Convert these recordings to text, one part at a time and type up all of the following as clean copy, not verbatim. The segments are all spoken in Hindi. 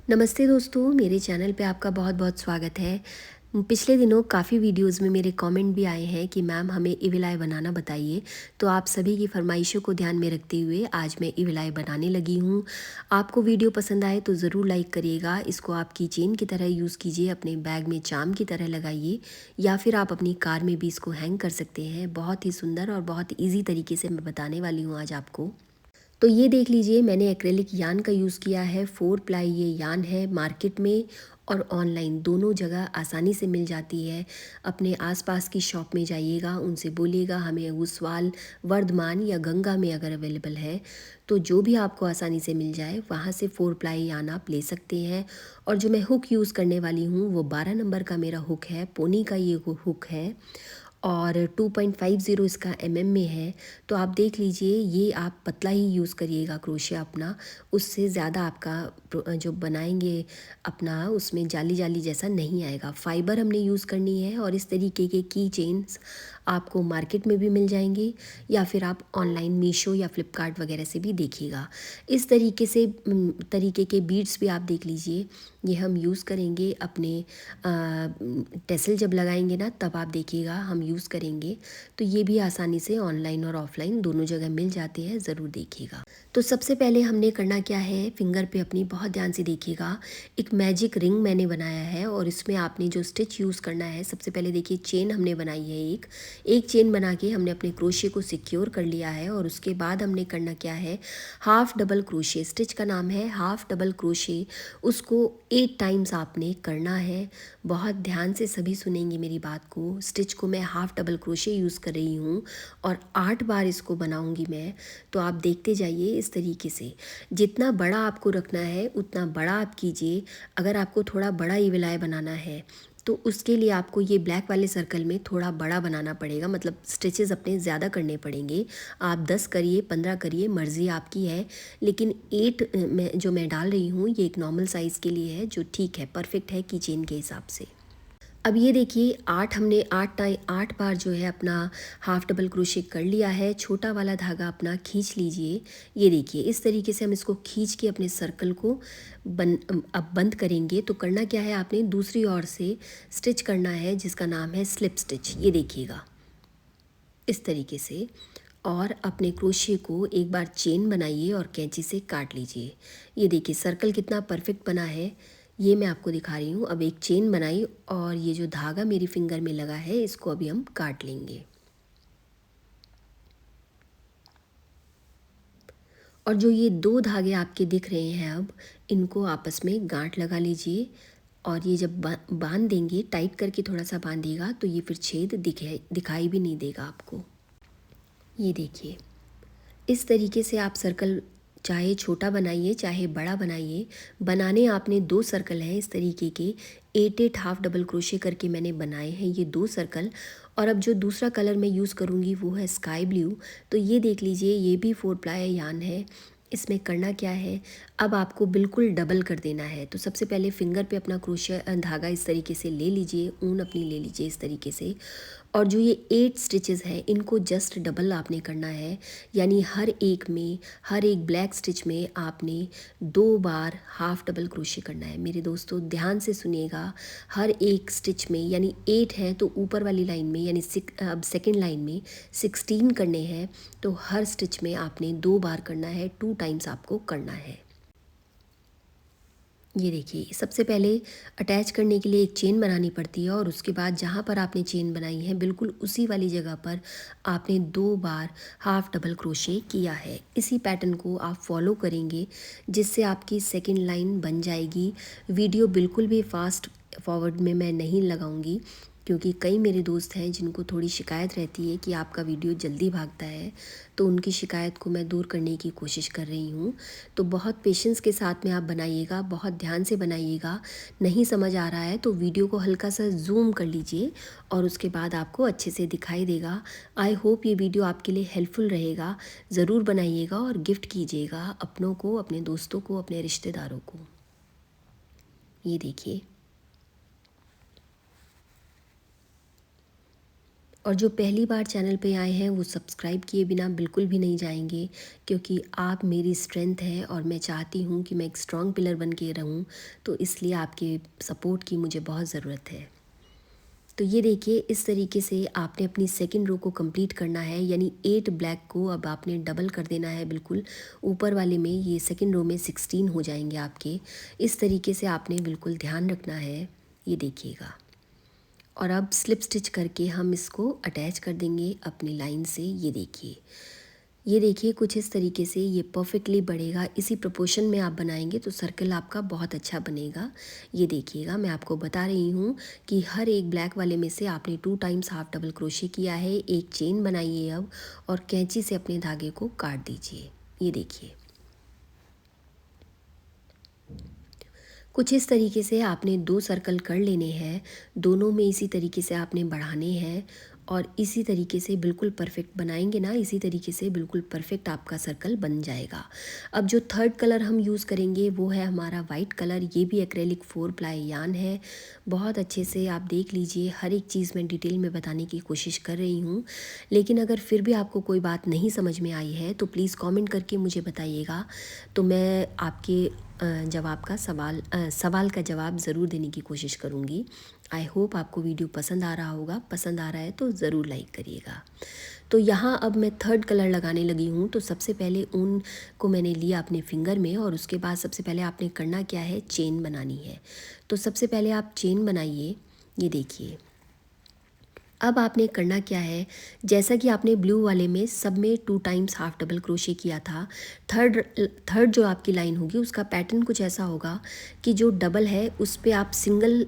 नमस्ते दोस्तों, मेरे चैनल पे आपका बहुत बहुत स्वागत है। पिछले दिनों काफ़ी वीडियोस में मेरे कमेंट भी आए हैं कि मैम हमें इविल आई बनाना बताइए। तो आप सभी की फरमाइशों को ध्यान में रखते हुए आज मैं इविल आई बनाने लगी हूँ। आपको वीडियो पसंद आए तो ज़रूर लाइक करिएगा। इसको आप की चेन की तरह यूज़ कीजिए, अपने बैग में चाम की तरह लगाइए, या फिर आप अपनी कार में भी इसको हैंग कर सकते हैं। बहुत ही सुंदर और बहुत ईजी तरीके से मैं बताने वाली हूँ आज आपको। तो ये देख लीजिए, मैंने एक्रेलिक यान का यूज़ किया है। 4 प्लाई ये यान है। मार्केट में और ऑनलाइन दोनों जगह आसानी से मिल जाती है। अपने आसपास की शॉप में जाइएगा, उनसे बोलिएगा हमें उस्वाल, वर्धमान या गंगा में अगर अवेलेबल है तो जो भी आपको आसानी से मिल जाए वहाँ से 4 प्लाई यान आप ले सकते हैं। और जो मैं हुक यूज़ करने वाली हूँ वो 12 नंबर का मेरा हुक है। पोनी का ये हुक है और 2.50 इसका में है। तो आप देख लीजिए, ये आप पतला ही यूज़ करिएगा क्रोशिया अपना। उससे ज़्यादा आपका जो बनाएंगे अपना उसमें जाली जाली जैसा नहीं आएगा। फाइबर हमने यूज़ करनी है। और इस तरीके के की चेन्स आपको मार्केट में भी मिल जाएंगे, या फिर आप ऑनलाइन मीशो या फ्लिपकार्ट वगैरह से भी देखिएगा। इस तरीके के बीड्स भी आप देख लीजिए। ये हम यूज़ करेंगे अपने टेसल जब लगाएंगे ना, तब आप देखिएगा हम यूज़ करेंगे। तो ये भी आसानी से ऑनलाइन और ऑफलाइन दोनों जगह मिल जाते हैं, ज़रूर देखिएगा। तो सबसे पहले हमने करना क्या है, फिंगर पे अपनी बहुत ध्यान से देखिएगा। एक मैजिक रिंग मैंने बनाया है और इसमें आपने जो स्टिच यूज़ करना है, सबसे पहले देखिए चेन हमने बनाई है। एक चेन बना के हमने अपने क्रोशे को सिक्योर कर लिया है। और उसके बाद हमने करना क्या है, हाफ डबल क्रोशे, स्टिच का नाम है हाफ डबल क्रोशे, उसको 8 टाइम्स आपने करना है। बहुत ध्यान से सभी सुनेंगे मेरी बात को। स्टिच को मैं हाफ डबल क्रोशे यूज़ कर रही हूँ और 8 बार इसको बनाऊँगी मैं। तो आप देखते जाइए इस तरीके से। जितना बड़ा आपको रखना है उतना बड़ा आप कीजिए। अगर आपको थोड़ा बड़ा इविल बनाना है तो उसके लिए आपको ये ब्लैक वाले सर्कल में थोड़ा बड़ा बनाना पड़ेगा, मतलब स्टिचेस अपने ज़्यादा करने पड़ेंगे। आप 10 करिए, 15 करिए, मर्ज़ी आपकी है। लेकिन 8 में जो मैं डाल रही हूँ ये एक नॉर्मल साइज़ के लिए है, जो ठीक है, परफेक्ट है की चेन के हिसाब से। अब ये देखिए, 8 हमने 8 बार जो है अपना हाफ डबल क्रोशे कर लिया है। छोटा वाला धागा अपना खींच लीजिए। ये देखिए, इस तरीके से हम इसको खींच के अपने सर्कल को अब बंद करेंगे। तो करना क्या है, आपने दूसरी ओर से स्टिच करना है जिसका नाम है स्लिप स्टिच। ये देखिएगा इस तरीके से। और अपने क्रोशे को एक बार चेन बनाइए और कैंची से काट लीजिए। ये देखिए सर्कल कितना परफेक्ट बना है, ये मैं आपको दिखा रही हूँ। अब एक चेन बनाई और ये जो धागा मेरी फिंगर में लगा है इसको अभी हम काट लेंगे। और जो ये 2 धागे आपके दिख रहे हैं, अब इनको आपस में गांठ लगा लीजिए। और ये जब बांध देंगे, टाइट करके थोड़ा सा बांधिएगा, तो ये फिर छेद दिखाई भी नहीं देगा आपको। ये देखिए, इस तरीके से आप सर्कल चाहे छोटा बनाइए चाहे बड़ा बनाइए। बनाने आपने 2 सर्कल हैं इस तरीके के। 8 हाफ डबल क्रोशे करके मैंने बनाए हैं ये 2 सर्कल। और अब जो दूसरा कलर मैं यूज़ करूँगी वो है स्काई ब्लू। तो ये देख लीजिए, ये भी 4 प्लाई यान है। इसमें करना क्या है, अब आपको बिल्कुल डबल कर देना है। तो सबसे पहले फिंगर पे अपना क्रोशिया धागा इस तरीके से ले लीजिए, ऊन अपनी ले लीजिए इस तरीके से। और जो ये 8 स्टिचेस हैं इनको जस्ट डबल आपने करना है। यानी हर एक ब्लैक स्टिच में आपने 2 बार हाफ डबल क्रोशे करना है। मेरे दोस्तों ध्यान से सुनिएगा। हर एक स्टिच में, यानी 8 है तो ऊपर वाली लाइन में, यानी अब सेकेंड लाइन में 16 करने हैं। तो हर स्टिच में आपने 2 बार करना है, 2 टाइम्स आपको करना है। ये देखिए, सबसे पहले अटैच करने के लिए एक चेन बनानी पड़ती है और उसके बाद जहाँ पर आपने चेन बनाई है बिल्कुल उसी वाली जगह पर आपने 2 बार हाफ डबल क्रोशे किया है। इसी पैटर्न को आप फॉलो करेंगे जिससे आपकी सेकंड लाइन बन जाएगी। वीडियो बिल्कुल भी फास्ट फॉरवर्ड में मैं नहीं लगाऊंगी, क्योंकि कई मेरे दोस्त हैं जिनको थोड़ी शिकायत रहती है कि आपका वीडियो जल्दी भागता है। तो उनकी शिकायत को मैं दूर करने की कोशिश कर रही हूँ। तो बहुत पेशेंस के साथ में आप बनाइएगा, बहुत ध्यान से बनाइएगा। नहीं समझ आ रहा है तो वीडियो को हल्का सा जूम कर लीजिए और उसके बाद आपको अच्छे से दिखाई देगा। आई होप ये वीडियो आपके लिए हेल्पफुल रहेगा। ज़रूर बनाइएगा और गिफ्ट कीजिएगा अपनों को, अपने दोस्तों को, अपने रिश्तेदारों को। ये देखिए, और जो पहली बार चैनल पे आए हैं वो सब्सक्राइब किए बिना बिल्कुल भी नहीं जाएंगे, क्योंकि आप मेरी स्ट्रेंथ है और मैं चाहती हूँ कि मैं एक स्ट्रॉन्ग पिलर बन के रहूँ। तो इसलिए आपके सपोर्ट की मुझे बहुत ज़रूरत है। तो ये देखिए, इस तरीके से आपने अपनी सेकंड रो को कंप्लीट करना है, यानी 8 ब्लैक को अब आपने डबल कर देना है बिल्कुल ऊपर वाले में। ये सेकंड रो में 16 हो जाएंगे आपके। इस तरीके से आपने बिल्कुल ध्यान रखना है, ये देखिएगा। और अब स्लिप स्टिच करके हम इसको अटैच कर देंगे अपनी लाइन से। ये देखिए कुछ इस तरीके से ये परफेक्टली बढ़ेगा। इसी प्रोपोर्शन में आप बनाएंगे तो सर्कल आपका बहुत अच्छा बनेगा। ये देखिएगा, मैं आपको बता रही हूँ कि हर एक ब्लैक वाले में से आपने 2 टाइम्स हाफ डबल क्रोशे किया है। एक चेन बनाइए अब और कैंची से अपने धागे को काट दीजिए। ये देखिए, कुछ इस तरीके से आपने 2 सर्कल कर लेने हैं। दोनों में इसी तरीके से आपने बढ़ाने हैं और इसी तरीके से बिल्कुल परफेक्ट बनाएंगे ना, इसी तरीके से बिल्कुल परफेक्ट आपका सर्कल बन जाएगा। अब जो थर्ड कलर हम यूज़ करेंगे वो है हमारा वाइट कलर। ये भी एक्रेलिक 4 प्लाई यान है। बहुत अच्छे से आप देख लीजिए, हर एक चीज़ मैं डिटेल में बताने की कोशिश कर रही हूँ। लेकिन अगर फिर भी आपको कोई बात नहीं समझ में आई है तो प्लीज़ कमेंट करके मुझे बताइएगा, तो मैं आपके जवाब का सवाल का जवाब ज़रूर देने की कोशिश करूँगी। आई होप आपको वीडियो पसंद आ रहा होगा। पसंद आ रहा है तो ज़रूर लाइक करिएगा। तो यहाँ अब मैं थर्ड कलर लगाने लगी हूँ। तो सबसे पहले ऊन को मैंने लिया अपने फिंगर में और उसके बाद सबसे पहले आपने करना क्या है, चेन बनानी है। तो सबसे पहले आप चेन बनाइए। ये देखिए, अब आपने करना क्या है, जैसा कि आपने ब्लू वाले में सब में 2 टाइम्स हाफ डबल क्रोशे किया था, थर्ड थर्ड जो आपकी लाइन होगी उसका पैटर्न कुछ ऐसा होगा कि जो डबल है उस पे आप सिंगल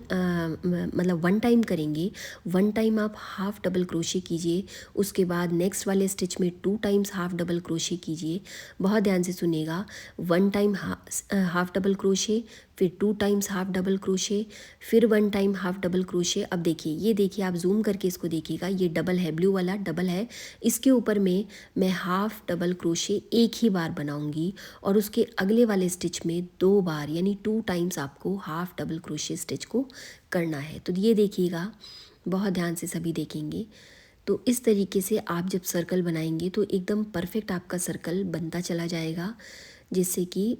मतलब 1 टाइम करेंगे। 1 टाइम आप हाफ डबल क्रोशे कीजिए। उसके बाद नेक्स्ट वाले स्टिच में 2 टाइम्स हाफ डबल क्रोशे कीजिए। बहुत ध्यान से सुनिएगा। 1 टाइम हाफ डबल क्रोशे, फिर 2 टाइम्स हाफ डबल क्रोशे, फिर 1 टाइम हाफ डबल क्रोशे। अब देखिए, ये देखिए, आप जूम करके इसको देखिएगा, ये डबल है, ब्लू वाला डबल है। इसके ऊपर में मैं हाफ डबल क्रोशे एक ही बार बनाऊंगी और उसके अगले वाले स्टिच में 2 बार यानी 2 टाइम्स आपको हाफ डबल क्रोशे स्टिच को करना है। तो ये देखिएगा, बहुत ध्यान से सभी देखेंगे। तो इस तरीके से आप जब सर्कल बनाएंगे तो एकदम परफेक्ट आपका सर्कल बनता चला जाएगा, जिससे कि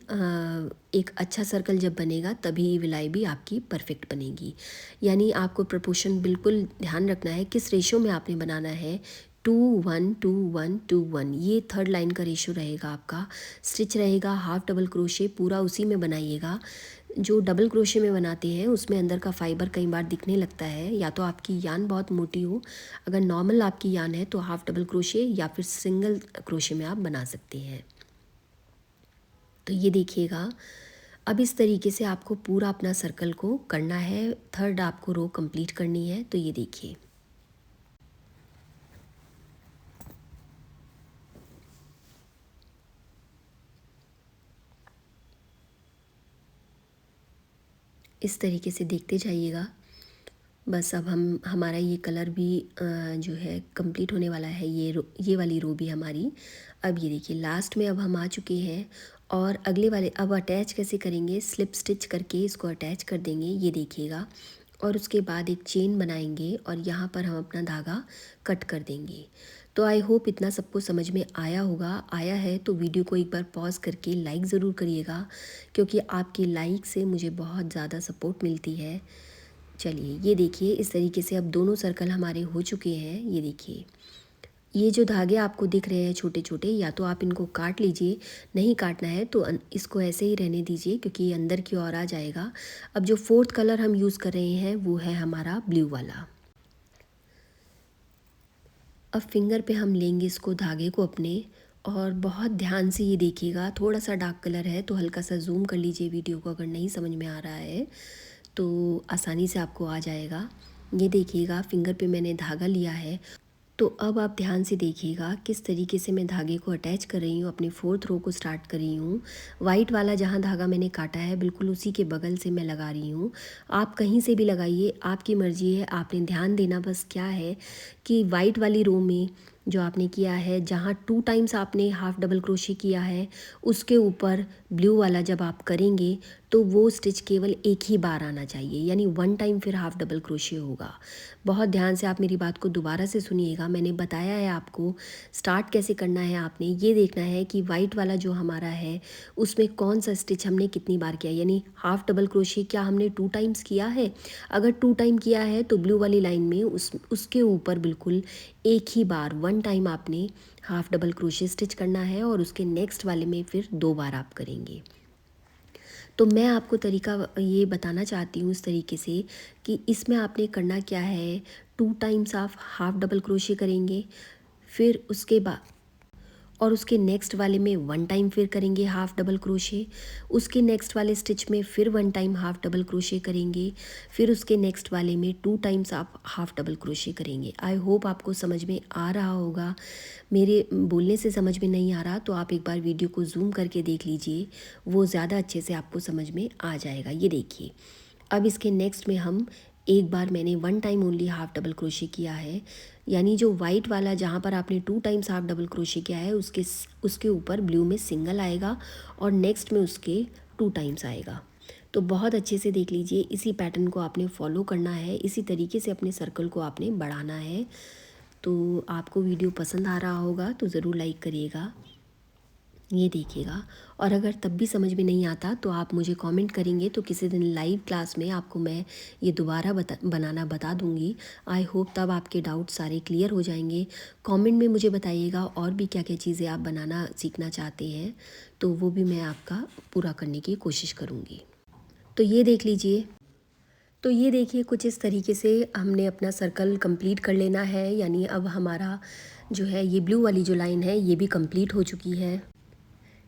एक अच्छा सर्कल जब बनेगा तभी विलाई भी आपकी परफेक्ट बनेगी। यानी आपको प्रोपोर्शन बिल्कुल ध्यान रखना है, किस रेशो में आपने बनाना है। 2 1 2 1 2 1, ये थर्ड लाइन का रेशो रहेगा आपका। स्टिच रहेगा हाफ डबल क्रोशे, पूरा उसी में बनाइएगा। जो डबल क्रोशे में बनाते हैं उसमें अंदर का फाइबर कई बार दिखने लगता है, या तो आपकी यान बहुत मोटी हो। अगर नॉर्मल आपकी यान है तो हाफ डबल क्रोशे या फिर सिंगल क्रोशे में आप बना सकते हैं। तो ये देखिएगा, अब इस तरीके से आपको पूरा अपना सर्कल को करना है। थर्ड आपको रो कंप्लीट करनी है। तो ये देखिए, इस तरीके से देखते जाइएगा। बस अब हम हमारा ये कलर भी जो है कंप्लीट होने वाला है। ये वाली रो भी हमारी। अब ये देखिए, लास्ट में अब हम आ चुके हैं और अगले वाले अब अटैच कैसे करेंगे, स्लिप स्टिच करके इसको अटैच कर देंगे। ये देखिएगा, और उसके बाद एक चेन बनाएंगे और यहाँ पर हम अपना धागा कट कर देंगे। तो आई होप इतना सबको समझ में आया होगा। आया है तो वीडियो को एक बार पॉज करके लाइक ज़रूर करिएगा, क्योंकि आपकी लाइक से मुझे बहुत ज़्यादा सपोर्ट मिलती है। चलिए, ये देखिए, इस तरीके से अब दोनों सर्कल हमारे हो चुके हैं। ये देखिए, ये जो धागे आपको दिख रहे हैं छोटे छोटे, या तो आप इनको काट लीजिए, नहीं काटना है तो इसको ऐसे ही रहने दीजिए, क्योंकि ये अंदर की ओर आ जाएगा। अब जो फोर्थ कलर हम यूज़ कर रहे हैं वो है हमारा ब्लू वाला। अब फिंगर पे हम लेंगे इसको, धागे को अपने, और बहुत ध्यान से ये देखिएगा। थोड़ा सा डार्क कलर है तो हल्का सा जूम कर लीजिए वीडियो को, अगर नहीं समझ में आ रहा है तो आसानी से आपको आ जाएगा। ये देखिएगा, फिंगर पे मैंने धागा लिया है। तो अब आप ध्यान से देखिएगा किस तरीके से मैं धागे को अटैच कर रही हूँ। अपनी फोर्थ रो को स्टार्ट कर रही हूँ। वाइट वाला जहाँ धागा मैंने काटा है बिल्कुल उसी के बगल से मैं लगा रही हूँ। आप कहीं से भी लगाइए, आपकी मर्ज़ी है। आपने ध्यान देना बस क्या है कि वाइट वाली रो में जो आपने किया है, जहाँ 2 टाइम्स आपने हाफ डबल क्रोशे किया है, उसके ऊपर ब्लू वाला जब आप करेंगे तो वो स्टिच केवल एक ही बार आना चाहिए, यानी वन टाइम फिर हाफ डबल क्रोशे होगा। बहुत ध्यान से आप मेरी बात को दोबारा से सुनिएगा। मैंने बताया है आपको स्टार्ट कैसे करना है। आपने ये देखना है कि वाइट वाला जो हमारा है उसमें कौन सा स्टिच हमने कितनी बार किया, यानी हाफ डबल क्रोशे क्या हमने 2 टाइम्स किया है। अगर 2 टाइम किया है तो ब्लू वाली लाइन में उसके ऊपर बिल्कुल एक ही बार वन टाइम आपने हाफ डबल क्रोशे स्टिच करना है, और उसके नेक्स्ट वाले में फिर 2 बार आप करेंगे। तो मैं आपको तरीका ये बताना चाहती हूँ इस तरीके से कि इसमें आपने करना क्या है, 2 टाइम्स आप हाफ डबल क्रोशे करेंगे, फिर उसके बाद और उसके नेक्स्ट वाले में वन टाइम फिर करेंगे हाफ डबल क्रोशे, उसके नेक्स्ट वाले स्टिच में फिर one time half double crochet करेंगे, फिर उसके नेक्स्ट वाले में 2 टाइम्स आप हाफ डबल क्रोशे करेंगे। आई होप आपको समझ में आ रहा होगा। मेरे बोलने से समझ में नहीं आ रहा तो आप एक बार वीडियो को जूम करके देख लीजिए, वो ज़्यादा अच्छे से आपको समझ में आ जाएगा। ये देखिए, अब इसके नेक्स्ट में हम एक बार मैंने one time only half double crochet किया है, यानी जो वाइट वाला जहाँ पर आपने 2 टाइम्स हाफ डबल क्रोशे किया है उसके ऊपर ब्लू में सिंगल आएगा और नेक्स्ट में उसके 2 टाइम्स आएगा। तो बहुत अच्छे से देख लीजिए, इसी पैटर्न को आपने फॉलो करना है, इसी तरीके से अपने सर्कल को आपने बढ़ाना है। तो आपको वीडियो पसंद आ रहा होगा तो ज़रूर लाइक करिएगा, ये देखिएगा। और अगर तब भी समझ में नहीं आता तो आप मुझे कमेंट करेंगे, तो किसी दिन लाइव क्लास में आपको मैं ये दोबारा बनाना बता दूंगी। आई होप तब आपके डाउट सारे क्लियर हो जाएंगे। कमेंट में मुझे बताइएगा और भी क्या क्या चीज़ें आप बनाना सीखना चाहते हैं, तो वो भी मैं आपका पूरा करने की कोशिश करूँगी। तो ये देख लीजिए, तो ये देखिए कुछ इस तरीके से हमने अपना सर्कल कंप्लीट कर लेना है, यानी अब हमारा जो है ये ब्लू वाली जो लाइन है ये भी कंप्लीट हो चुकी है।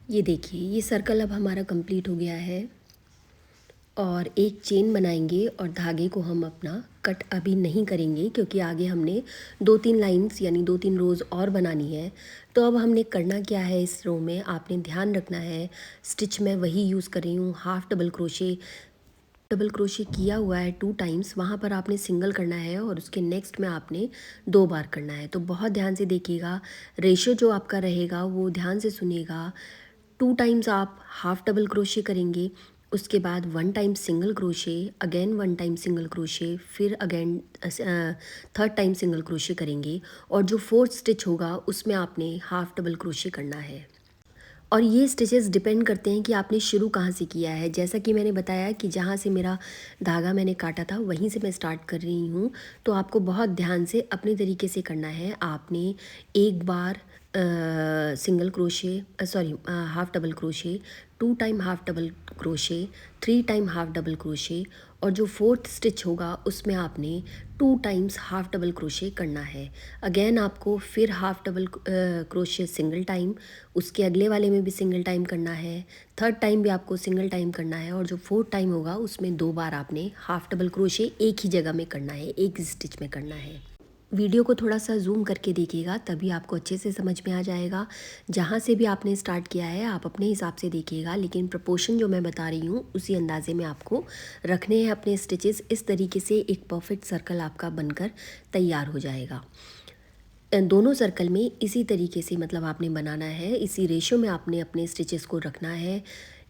ये देखिए, ये सर्कल अब हमारा कंप्लीट हो गया है, और एक चेन बनाएंगे और धागे को हम अपना कट अभी नहीं करेंगे क्योंकि आगे हमने 2-3 लाइंस यानी 2-3 रोज़ और बनानी है। तो अब हमने करना क्या है, इस रो में आपने ध्यान रखना है, स्टिच मैं वही यूज़ कर रही हूँ, half double crochet. Double crochet किया हुआ है 2 टाइम्स, वहाँ पर आपने सिंगल करना है और उसके नेक्स्ट में आपने 2 बार करना है। तो बहुत ध्यान से देखिएगा, रेशो जो आपका रहेगा वो ध्यान से सुनिएगा। 2 टाइम्स आप हाफ डबल क्रोशे करेंगे, उसके बाद 1 time single crochet, again 1 time single crochet, फिर again third time single crochet करेंगे, और जो फोर्थ स्टिच होगा उसमें आपने हाफ डबल क्रोशे करना है। और ये स्टिचेस डिपेंड करते हैं कि आपने शुरू कहाँ से किया है। जैसा कि मैंने बताया कि जहाँ से मेरा धागा मैंने काटा था वहीं से मैं स्टार्ट कर रही हूँ। तो आपको बहुत ध्यान से अपने तरीके से करना है। आपने एक बार single crochet sorry half double crochet, 2 time half double crochet, 3 time half double crochet, और जो फोर्थ स्टिच होगा उसमें आपने 2 टाइम्स हाफ डबल क्रोशे करना है। अगेन आपको फिर half double crochet single time, उसके अगले वाले में भी सिंगल टाइम करना है, थर्ड टाइम भी आपको सिंगल टाइम करना है, और जो फोर्थ टाइम होगा उसमें 2 बार आपने हाफ डबल क्रोशे एक ही जगह में करना है, एक स्टिच में करना है। वीडियो को थोड़ा सा जूम करके देखिएगा तभी आपको अच्छे से समझ में आ जाएगा। जहाँ से भी आपने स्टार्ट किया है आप अपने हिसाब से देखिएगा, लेकिन प्रपोर्शन जो मैं बता रही हूँ उसी अंदाजे में आपको रखने हैं अपने स्टिचेस। इस तरीके से एक परफेक्ट सर्कल आपका बनकर तैयार हो जाएगा। दोनों सर्कल में इसी तरीके से मतलब आपने बनाना है, इसी रेशो में आपने अपने स्टिचेस को रखना है।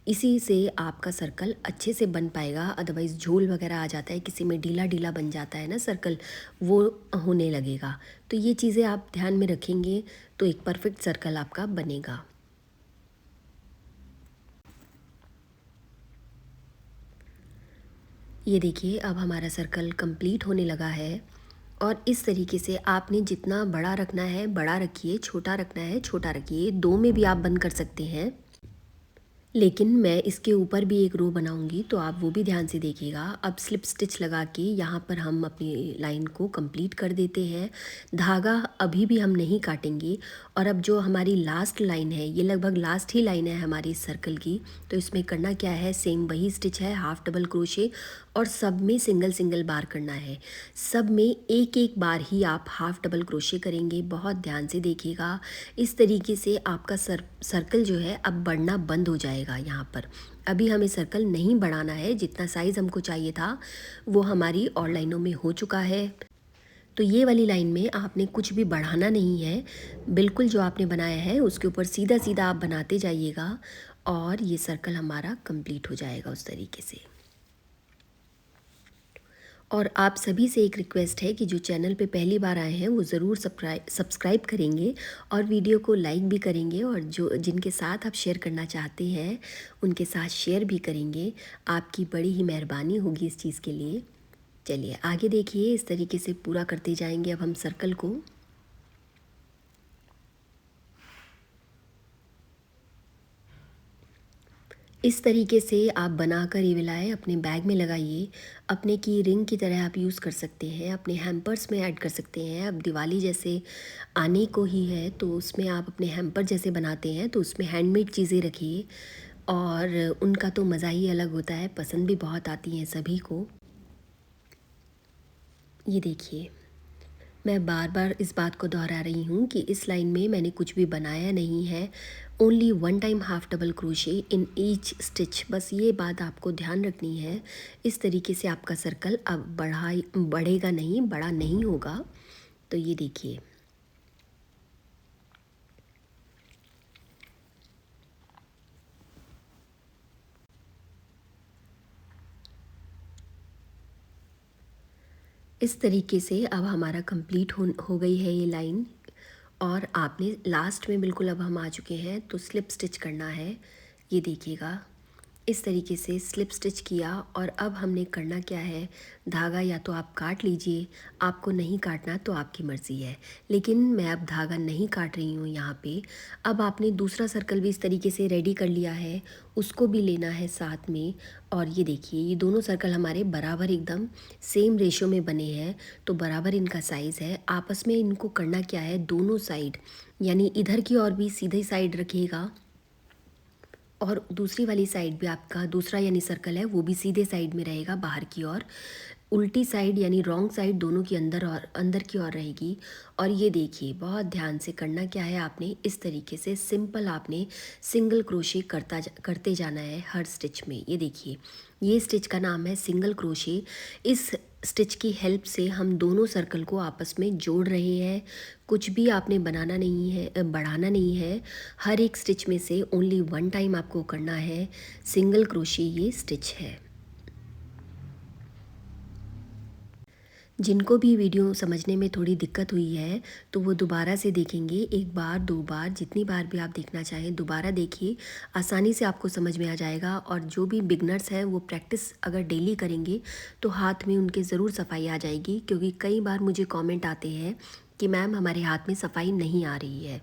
इसी से आपका सर्कल अच्छे से बन पाएगा, अदरवाइज़ झोल वगैरह आ जाता है, किसी में ढीला ढीला बन जाता है ना सर्कल, वो होने लगेगा। तो ये चीज़ें आप ध्यान में रखेंगे तो एक परफेक्ट सर्कल आपका बनेगा। ये देखिए, अब हमारा सर्कल कंप्लीट होने लगा है, और इस तरीके से आपने जितना बड़ा रखना है बड़ा रखिए, छोटा रखना है छोटा रखिए। 2 में भी आप बंद कर सकते हैं, लेकिन मैं इसके ऊपर भी एक रो बनाऊंगी तो आप वो भी ध्यान से देखिएगा। अब स्लिप स्टिच लगा के यहाँ पर हम अपनी लाइन को कंप्लीट कर देते हैं। धागा अभी भी हम नहीं काटेंगे, और अब जो हमारी लास्ट लाइन है ये लगभग लास्ट ही लाइन है हमारी सर्कल की। तो इसमें करना क्या है, सेम वही स्टिच है, हाफ डबल क्रोशे, और सब में सिंगल सिंगल बार करना है। सब में एक एक बार ही आप हाफ डबल क्रोशे करेंगे। बहुत ध्यान से देखिएगा, इस तरीके से आपका सर्कल जो है अब बढ़ना बंद हो जाएगा। यहाँ पर अभी हमें सर्कल नहीं बढ़ाना है, जितना साइज़ हमको चाहिए था वो हमारी और लाइनों में हो चुका है। तो ये वाली लाइन में आपने कुछ भी बढ़ाना नहीं है, बिल्कुल जो आपने बनाया है उसके ऊपर सीधा सीधा आप बनाते जाइएगा। और ये सर्कल हमारा कंप्लीट हो जाएगा उस तरीके से। और आप सभी से एक रिक्वेस्ट है कि जो चैनल पे पहली बार आए हैं वो ज़रूर सब्सक्राइब करेंगे और वीडियो को लाइक भी करेंगे, और जो जिनके साथ आप शेयर करना चाहते हैं उनके साथ शेयर भी करेंगे। आपकी बड़ी ही मेहरबानी होगी इस चीज़ के लिए। चलिए आगे देखिए, इस तरीके से पूरा करते जाएंगे अब हम सर्कल को। इस तरीके से आप बनाकर ये विलाए अपने बैग में लगाइए। अपने की रिंग की तरह आप यूज़ कर सकते हैं, अपने हैम्पर्स में ऐड कर सकते हैं। अब दिवाली जैसे आने को ही है तो उसमें आप अपने हैम्पर जैसे बनाते हैं तो उसमें हैंडमेड चीज़ें रखिए, और उनका तो मज़ा ही अलग होता है, पसंद भी बहुत आती हैं सभी को। ये देखिए, मैं बार बार इस बात को दोहरा रही हूँ कि इस लाइन में मैंने कुछ भी बनाया नहीं है। Only one time half double crochet in each stitch, बस ये बात आपको ध्यान रखनी है। इस तरीके से आपका सर्कल अब बढ़ेगा नहीं, बड़ा नहीं होगा। तो ये देखिए, इस तरीके से अब हमारा कंप्लीट हो गई है ये लाइन। और आपने लास्ट में बिल्कुल अब हम आ चुके हैं तो स्लिप स्टिच करना है। ये देखिएगा, इस तरीके से स्लिप स्टिच किया, और अब हमने करना क्या है, धागा या तो आप काट लीजिए, आपको नहीं काटना तो आपकी मर्ज़ी है, लेकिन मैं अब धागा नहीं काट रही हूँ यहाँ पे। अब आपने दूसरा सर्कल भी इस तरीके से रेडी कर लिया है, उसको भी लेना है साथ में। और ये देखिए, ये दोनों सर्कल हमारे बराबर एकदम सेम रेशो में बने हैं, तो बराबर इनका साइज़ है। आपस में इनको करना क्या है, दोनों साइड यानी इधर की ओर भी सीधे साइड रखिएगा, और दूसरी वाली साइड भी आपका दूसरा यानी सर्कल है वो भी सीधे साइड में रहेगा बाहर की ओर। उल्टी साइड यानी रॉन्ग साइड दोनों की अंदर की ओर रहेगी। और ये देखिए, बहुत ध्यान से करना क्या है, आपने इस तरीके से सिंपल आपने सिंगल क्रोशे करते जाना है हर स्टिच में। ये देखिए, ये स्टिच का नाम है सिंगल क्रोशे। इस स्टिच की हेल्प से हम दोनों सर्कल को आपस में जोड़ रहे हैं। कुछ भी आपने बनाना नहीं है, बढ़ाना नहीं है। हर एक स्टिच में से ओनली वन टाइम आपको करना है सिंगल क्रोशे, ये स्टिच है। जिनको भी वीडियो समझने में थोड़ी दिक्कत हुई है तो वो दोबारा से देखेंगे, एक बार दो बार जितनी बार भी आप देखना चाहें दोबारा देखिए, आसानी से आपको समझ में आ जाएगा। और जो भी बिगनर्स हैं वो प्रैक्टिस अगर डेली करेंगे तो हाथ में उनके ज़रूर सफाई आ जाएगी, क्योंकि कई बार मुझे कमेंट आते हैं कि मैम हमारे हाथ में सफाई नहीं आ रही है।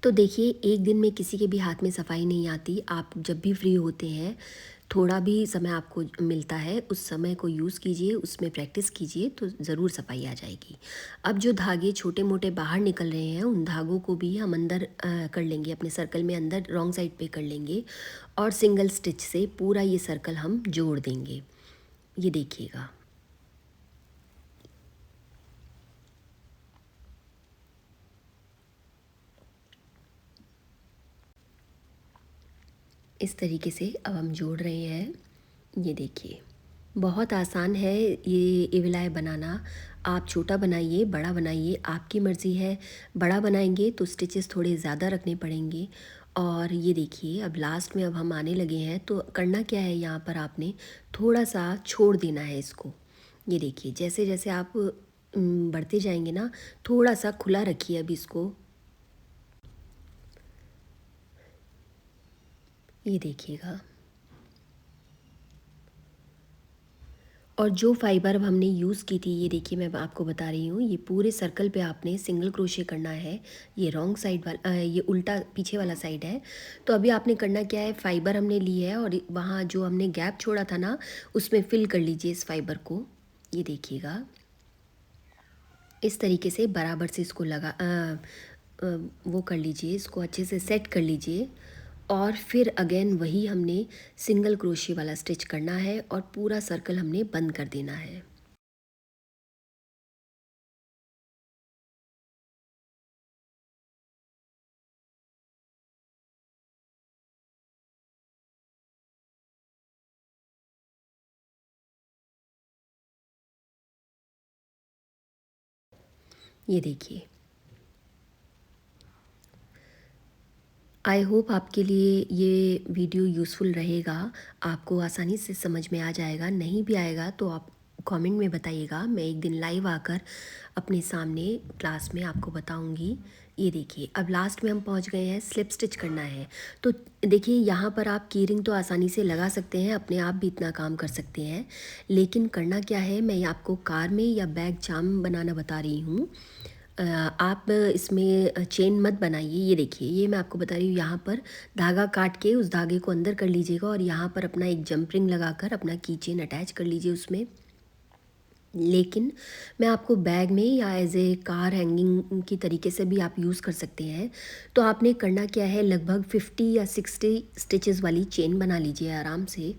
तो देखिए, एक दिन में किसी के भी हाथ में सफाई नहीं आती। आप जब भी फ्री होते हैं, थोड़ा भी समय आपको मिलता है, उस समय को यूज़ कीजिए, उसमें प्रैक्टिस कीजिए तो ज़रूर सफाई आ जाएगी। अब जो धागे छोटे मोटे बाहर निकल रहे हैं उन धागों को भी हम अंदर कर लेंगे, अपने सर्कल में अंदर रॉन्ग साइड पे कर लेंगे, और सिंगल स्टिच से पूरा ये सर्कल हम जोड़ देंगे। ये देखिएगा, इस तरीके से अब हम जोड़ रहे हैं। ये देखिए, बहुत आसान है ये इविलाय बनाना। आप छोटा बनाइए, बड़ा बनाइए, आपकी मर्ज़ी है। बड़ा बनाएंगे तो स्टिचेस थोड़े ज़्यादा रखने पड़ेंगे। और ये देखिए, अब लास्ट में अब हम आने लगे हैं तो करना क्या है, यहाँ पर आपने थोड़ा सा छोड़ देना है इसको। ये देखिए, जैसे जैसे आप बढ़ते जाएंगे ना, थोड़ा सा खुला रखिए अब इसको। ये देखिएगा, और जो फाइबर अब हमने यूज़ की थी, ये देखिए मैं आपको बता रही हूँ, ये पूरे सर्कल पे आपने सिंगल क्रोशे करना है। ये रॉन्ग साइड वाला ये उल्टा पीछे वाला साइड है। तो अभी आपने करना क्या है, फाइबर हमने ली है और वहाँ जो हमने गैप छोड़ा था ना, उसमें फिल कर लीजिए इस फाइबर को। ये देखिएगा, इस तरीके से बराबर से इसको वो कर लीजिए, इसको अच्छे से सेट कर लीजिए। और फिर अगेन वही हमने सिंगल क्रोशे वाला स्टिच करना है और पूरा सर्कल हमने बंद कर देना है। ये देखिए, आई होप आपके लिए ये वीडियो यूज़फुल रहेगा, आपको आसानी से समझ में आ जाएगा। नहीं भी आएगा तो आप कमेंट में बताइएगा, मैं एक दिन लाइव आकर अपने सामने क्लास में आपको बताऊंगी। ये देखिए अब लास्ट में हम पहुंच गए हैं, स्लिप स्टिच करना है। तो देखिए यहाँ पर आप की रिंग तो आसानी से लगा सकते हैं, अपने आप भी इतना काम कर सकते हैं, लेकिन करना क्या है, मैं आपको कार में या बैग चाम बनाना बता रही हूँ। आप इसमें चेन मत बनाइए। ये देखिए, ये मैं आपको बता रही हूँ, यहाँ पर धागा काट के उस धागे को अंदर कर लीजिएगा और यहाँ पर अपना एक जंप रिंग लगाकर अपना की चेन अटैच कर लीजिए उसमें। लेकिन मैं आपको बैग में या एज ए कार हैंगिंग की तरीके से भी आप यूज़ कर सकते हैं। तो आपने करना क्या है, लगभग 50 या 60 स्टिचेस वाली चेन बना लीजिए आराम से।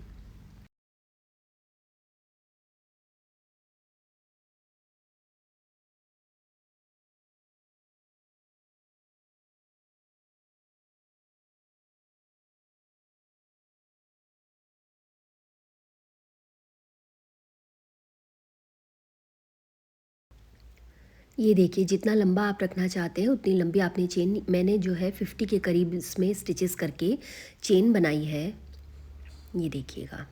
ये देखिए, जितना लंबा आप रखना चाहते हैं उतनी लंबी आपने चेन, मैंने जो है 50 के करीब इसमें स्टिचेस करके चेन बनाई है। ये देखिएगा,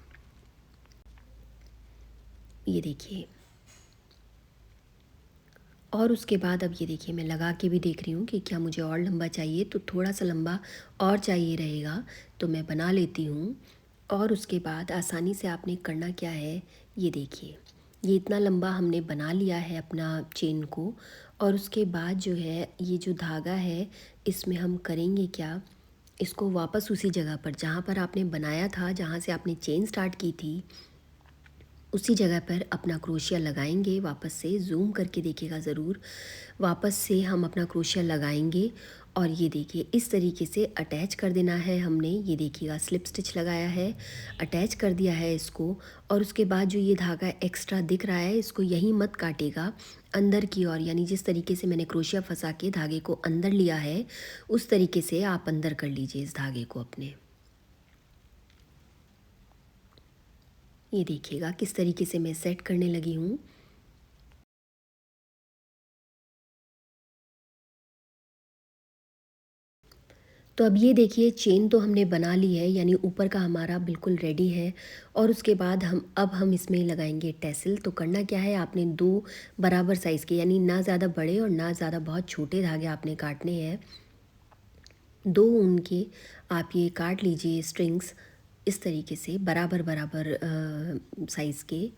ये देखिए। और उसके बाद अब ये देखिए, मैं लगा के भी देख रही हूँ कि क्या मुझे और लंबा चाहिए, तो थोड़ा सा लंबा और चाहिए रहेगा तो मैं बना लेती हूँ। और उसके बाद आसानी से आपने करना क्या है, ये देखिए, ये इतना लंबा हमने बना लिया है अपना चेन को। और उसके बाद जो है ये जो धागा है, इसमें हम करेंगे क्या, इसको वापस उसी जगह पर जहाँ पर आपने बनाया था, जहाँ से आपने चेन स्टार्ट की थी, उसी जगह पर अपना क्रोशिया लगाएंगे। वापस से ज़ूम करके देखिएगा ज़रूर, वापस से हम अपना क्रोशिया लगाएंगे और ये देखिए इस तरीके से अटैच कर देना है हमने। ये देखिएगा, स्लिप स्टिच लगाया है, अटैच कर दिया है इसको। और उसके बाद जो ये धागा एक्स्ट्रा दिख रहा है, इसको यहीं मत काटेगा, अंदर की ओर, यानी जिस तरीके से मैंने क्रोशिया फंसा के धागे को अंदर लिया है उस तरीके से आप अंदर कर लीजिए इस धागे को अपने। ये देखिएगा किस तरीके से मैं सेट करने लगी हूँ। तो अब ये देखिए, चेन तो हमने बना ली है, यानी ऊपर का हमारा बिल्कुल रेडी है। और उसके बाद हम इसमें लगाएंगे टैसल। तो करना क्या है, आपने दो बराबर साइज़ के, यानी ना ज़्यादा बड़े और ना ज़्यादा बहुत छोटे धागे आपने काटने हैं। दो ऊन के आप ये काट लीजिए स्ट्रिंग्स, इस तरीके से बराबर बराबर साइज़ के।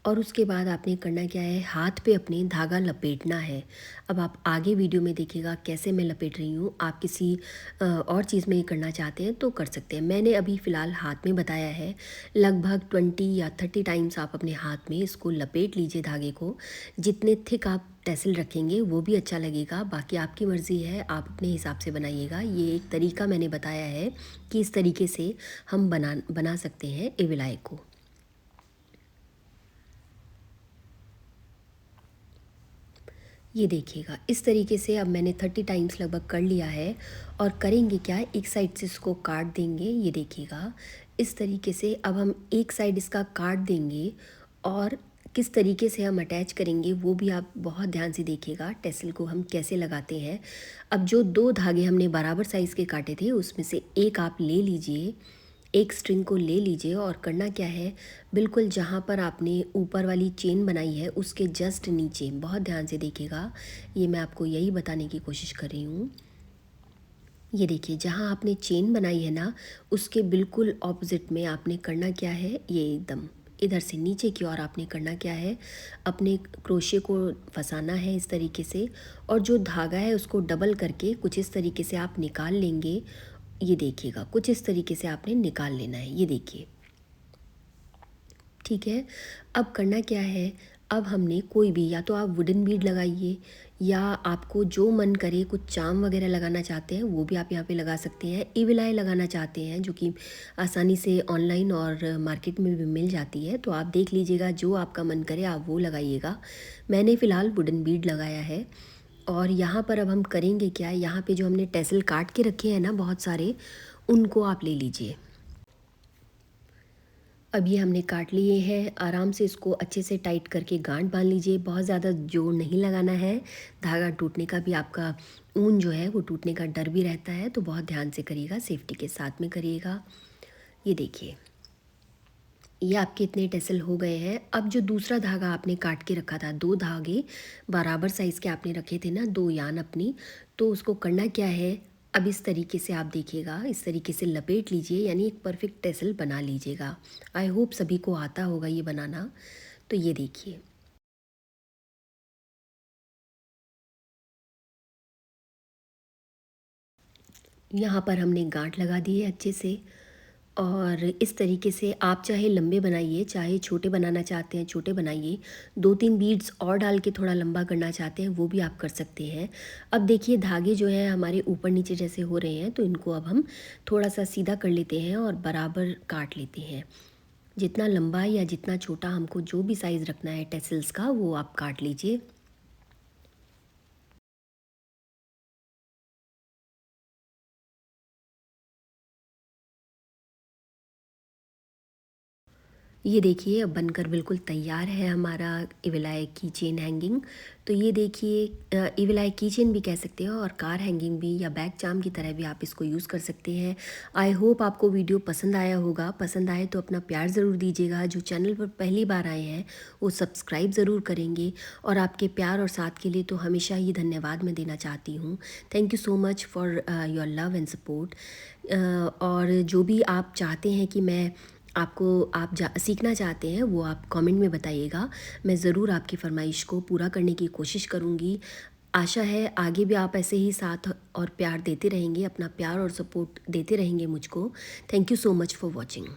और उसके बाद आपने करना क्या है, हाथ पे अपने धागा लपेटना है। अब आप आगे वीडियो में देखिएगा कैसे मैं लपेट रही हूँ। आप किसी और चीज़ में ये करना चाहते हैं तो कर सकते हैं, मैंने अभी फ़िलहाल हाथ में बताया है। लगभग 20 या 30 टाइम्स आप अपने हाथ में इसको लपेट लीजिए धागे को। जितने थिक आप टैसल रखेंगे वो भी अच्छा लगेगा, बाकी आपकी मर्ज़ी है, आप अपने हिसाब से बनाइएगा। ये एक तरीका मैंने बताया है कि इस तरीके से हम बना सकते हैं एविलाई को। ये देखिएगा इस तरीके से अब मैंने 30 टाइम्स लगभग कर लिया है। और करेंगे क्या, एक साइड से इसको काट देंगे। ये देखिएगा इस तरीके से अब हम एक साइड इसका काट देंगे। और किस तरीके से हम अटैच करेंगे वो भी आप बहुत ध्यान से देखिएगा, टेसल को हम कैसे लगाते हैं। अब जो दो धागे हमने बराबर साइज़ के काटे थे उसमें से एक आप ले लीजिए, एक स्ट्रिंग को ले लीजिए। और करना क्या है, बिल्कुल जहाँ पर आपने ऊपर वाली चेन बनाई है उसके जस्ट नीचे, बहुत ध्यान से देखिएगा, ये मैं आपको यही बताने की कोशिश कर रही हूँ। ये देखिए, जहाँ आपने चेन बनाई है ना, उसके बिल्कुल ऑपोजिट में आपने करना क्या है, ये एकदम इधर से नीचे की ओर आपने करना क्या है, अपने क्रोशे को फंसाना है इस तरीके से। और जो धागा है उसको डबल करके कुछ इस तरीके से आप निकाल लेंगे। ये देखिएगा कुछ इस तरीके से आपने निकाल लेना है, ये देखिए, ठीक है। अब करना क्या है, अब हमने कोई भी, या तो आप वुडन बीड लगाइए या आपको जो मन करे, कुछ चाम वगैरह लगाना चाहते हैं वो भी आप यहाँ पे लगा सकते हैं। इविलाई लगाना चाहते हैं जो कि आसानी से ऑनलाइन और मार्केट में भी मिल जाती है, तो आप देख लीजिएगा, जो आपका मन करे आप वो लगाइएगा। मैंने फ़िलहाल वुडन बीड लगाया है। और यहाँ पर अब हम करेंगे क्या, यहाँ पे जो हमने टेसल काट के रखे हैं ना बहुत सारे, उनको आप ले लीजिए। अब ये हमने काट लिए हैं, आराम से इसको अच्छे से टाइट करके गांठ बांध लीजिए। बहुत ज़्यादा जोर नहीं लगाना है, धागा टूटने का भी आपका ऊन जो है वो टूटने का डर भी रहता है, तो बहुत ध्यान से करिएगा, सेफ्टी के साथ में करिएगा। ये देखिए, ये आपके इतने टेसल हो गए हैं। अब जो दूसरा धागा आपने काट के रखा था, 2 धागे बराबर साइज़ के आपने रखे थे ना, 2 यान अपनी, तो उसको करना क्या है, अब इस तरीके से आप देखिएगा, इस तरीके से लपेट लीजिए, यानी एक परफेक्ट टेसल बना लीजिएगा। आई होप सभी को आता होगा ये बनाना। तो ये देखिए, यहाँ पर हमने गांठ लगा दी है अच्छे से। और इस तरीके से आप चाहे लंबे बनाइए, चाहे छोटे बनाना चाहते हैं छोटे बनाइए, 2-3 बीड्स और डाल के थोड़ा लंबा करना चाहते हैं वो भी आप कर सकते हैं। अब देखिए, धागे जो हैं हमारे ऊपर नीचे जैसे हो रहे हैं, तो इनको अब हम थोड़ा सा सीधा कर लेते हैं और बराबर काट लेते हैं। जितना लंबा या जितना छोटा हमको जो भी साइज़ रखना है टेसल्स का, वो आप काट लीजिए। ये देखिए, अब बनकर बिल्कुल तैयार है हमारा इविल आई की चेन हैंगिंग। तो ये देखिए, इविल आई की चेन भी कह सकते हो और कार हैंगिंग भी, या बैक चार्म की तरह भी आप इसको यूज़ कर सकते हैं। आई होप आपको वीडियो पसंद आया होगा। पसंद आए तो अपना प्यार ज़रूर दीजिएगा। जो चैनल पर पहली बार आए हैं वो सब्सक्राइब ज़रूर करेंगे, और आपके प्यार और साथ के लिए तो हमेशा ही धन्यवाद मैं देना चाहती हूँ। Thank you so much for your love and support. और जो भी आप चाहते हैं कि मैं आपको आप सीखना चाहते हैं, वो आप कमेंट में बताइएगा। मैं ज़रूर आपकी फ़रमाइश को पूरा करने की कोशिश करूँगी। आशा है आगे भी आप ऐसे ही साथ और प्यार देते रहेंगे, अपना प्यार और सपोर्ट देते रहेंगे मुझको। Thank you so much for watching.